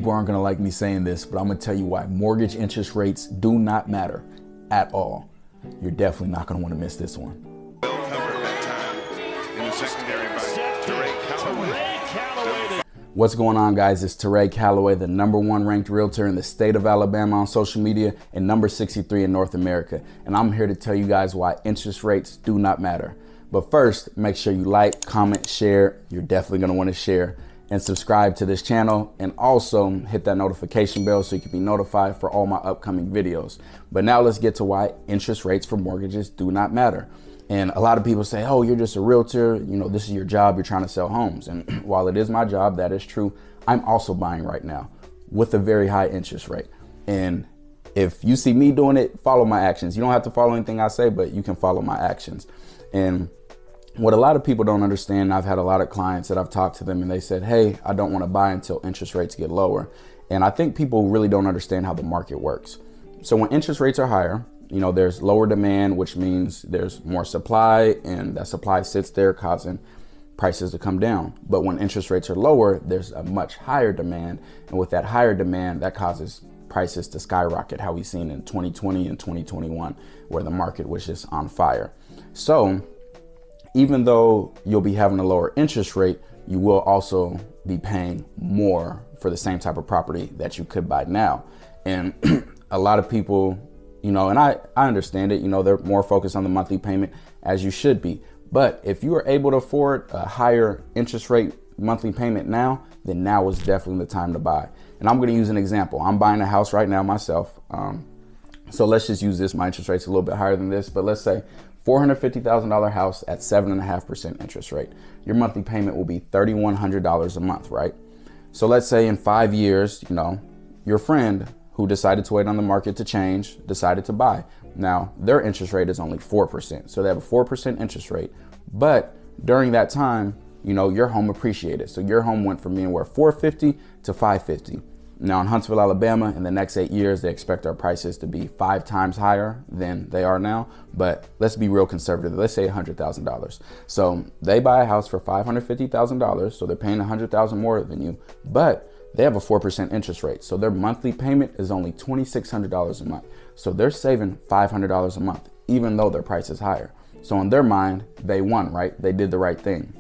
People aren't gonna like me saying this, but I'm gonna tell you why mortgage interest rates do not matter at all. You're definitely not gonna wanna miss this one. Well covered that time in the secondary by Teré Calloway. What's going on, guys? It's Teré Calloway, the #1 ranked realtor in the state of Alabama on social media and number 63 in North America. And I'm here to tell you guys why interest rates do not matter. But first, make sure you like, comment, share. You're definitely gonna wanna share. And subscribe to this channel, and also hit that notification bell so you can be notified for all my upcoming videos. But now let's get to why interest rates for mortgages do not matter. And a lot of people say, oh, you're just a realtor, you know, this is your job, you're trying to sell homes. And while it is my job, that is true, I'm also buying right now with a very high interest rate. And if you see me doing it, follow my actions. You don't have to follow anything I say, but you can follow my actions. And what a lot of people don't understand, I've had a lot of clients that I've talked to them and they said, hey, I don't want to buy until interest rates get lower. And I think people really don't understand how the market works. So when interest rates are higher, you know, there's lower demand, which means there's more supply, and that supply sits there causing prices to come down. But when interest rates are lower, there's a much higher demand. And with that higher demand, that causes prices to skyrocket, how we've seen in 2020 and 2021, where the market was just on fire. So even though you'll be having a lower interest rate, you will also be paying more for the same type of property that you could buy now. And a lot of people, you know, and I understand it, you know, they're more focused on the monthly payment, as you should be. But if you are able to afford a higher interest rate monthly payment now, then now is definitely the time to buy. And I'm going to use an example. I'm buying a house right now myself. So let's just use this. My interest rate's a little bit higher than this, but let's say $450,000 house at 7.5% interest rate. Your monthly payment will be $3,100 a month, right? So let's say in 5 years, you know, your friend who decided to wait on the market to change decided to buy. Now their interest rate is only 4%. So they have a 4% interest rate, but during that time, you know, your home appreciated. So your home went from being worth $450 to $550. Now in Huntsville, Alabama, in the next 8 years, they expect our prices to be 5 times higher than they are now. But let's be real conservative. Let's say $100,000. So they buy a house for $550,000. So they're paying $100,000 more than you, but they have a 4% interest rate. So their monthly payment is only $2,600 a month. So they're saving $500 a month, even though their price is higher. So in their mind, they won, right? They did the right thing.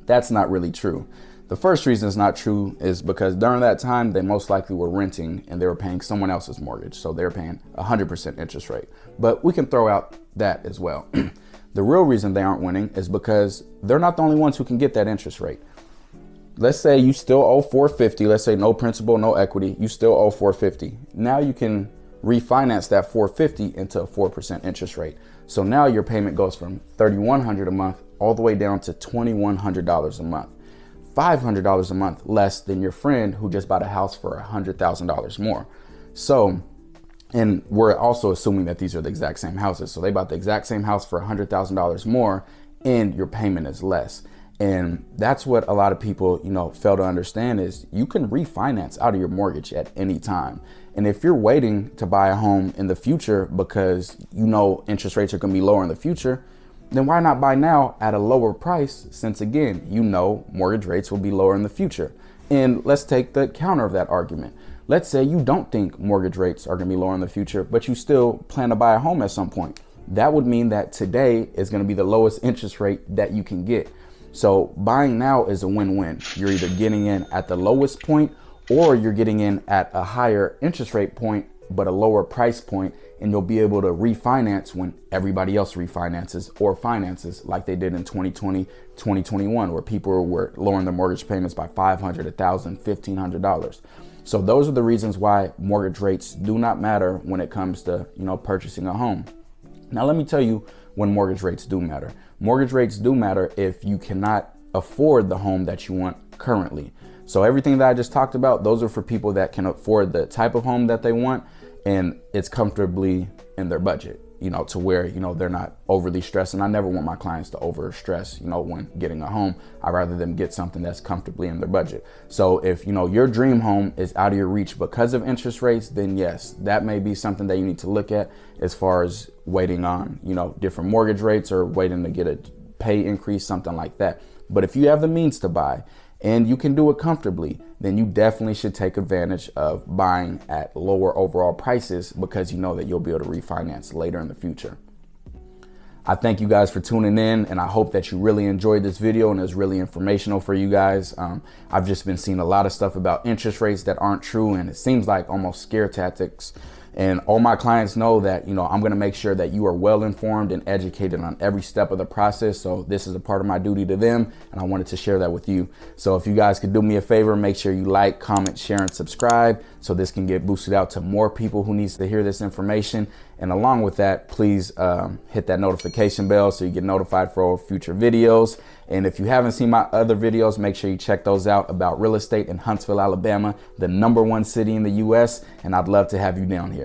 That's not really true. The first reason it's not true is because during that time, they most likely were renting and they were paying someone else's mortgage. So they're paying 100% interest rate. But we can throw out that as well. The real reason they aren't winning is because they're not the only ones who can get that interest rate. Let's say you still owe $450. Let's say no principal, no equity. You still owe $450. Now you can refinance that $450 into a 4% interest rate. So now your payment goes from $3,100 a month all the way down to $2,100 a month. $500 a month less than your friend who just bought a house for $100,000 more. So, and we're also assuming that these are the exact same houses. So they bought the exact same house for $100,000 more and your payment is less. And that's what a lot of people, you know, fail to understand is you can refinance out of your mortgage at any time. And if you're waiting to buy a home in the future because you know interest rates are going to be lower in the future, then why not buy now at a lower price, since again, you know mortgage rates will be lower in the future. And let's take the counter of that argument. Let's say you don't think mortgage rates are going to be lower in the future, but you still plan to buy a home at some point. That would mean that today is going to be the lowest interest rate that you can get. So buying now is a win-win. You're either getting in at the lowest point or you're getting in at a higher interest rate point, but a lower price point, and you'll be able to refinance when everybody else refinances or finances like they did in 2020, 2021, where people were lowering their mortgage payments by $500, $1,000, $1,500. So those are the reasons why mortgage rates do not matter when it comes to, you know, purchasing a home. Now, let me tell you when mortgage rates do matter. Mortgage rates do matter if you cannot afford the home that you want currently. So everything that I just talked about, those are for people that can afford the type of home that they want and it's comfortably in their budget, you know, to where, you know, they're not overly stressed. And I never want my clients to over stress, you know, when getting a home. I'd rather them get something that's comfortably in their budget. So if, you know, your dream home is out of your reach because of interest rates, then yes, that may be something that you need to look at as far as waiting on, you know, different mortgage rates or waiting to get a pay increase, something like that. But if you have the means to buy and you can do it comfortably, then you definitely should take advantage of buying at lower overall prices, because you know that you'll be able to refinance later in the future. I thank you guys for tuning in, and I hope that you really enjoyed this video and it's really informational for you guys. I've just been seeing a lot of stuff about interest rates that aren't true, and it seems like almost scare tactics. And all my clients know that, I'm going to make sure that you are well informed and educated on every step of the process. So this is a part of my duty to them, and I wanted to share that with you. So if you guys could do me a favor, make sure you like, comment, share, and subscribe so this can get boosted out to more people who needs to hear this information. And along with that, please hit that notification bell so you get notified for future videos. And if you haven't seen my other videos, make sure you check those out about real estate in Huntsville, Alabama, the #1 city in the US. And I'd love to have you down here.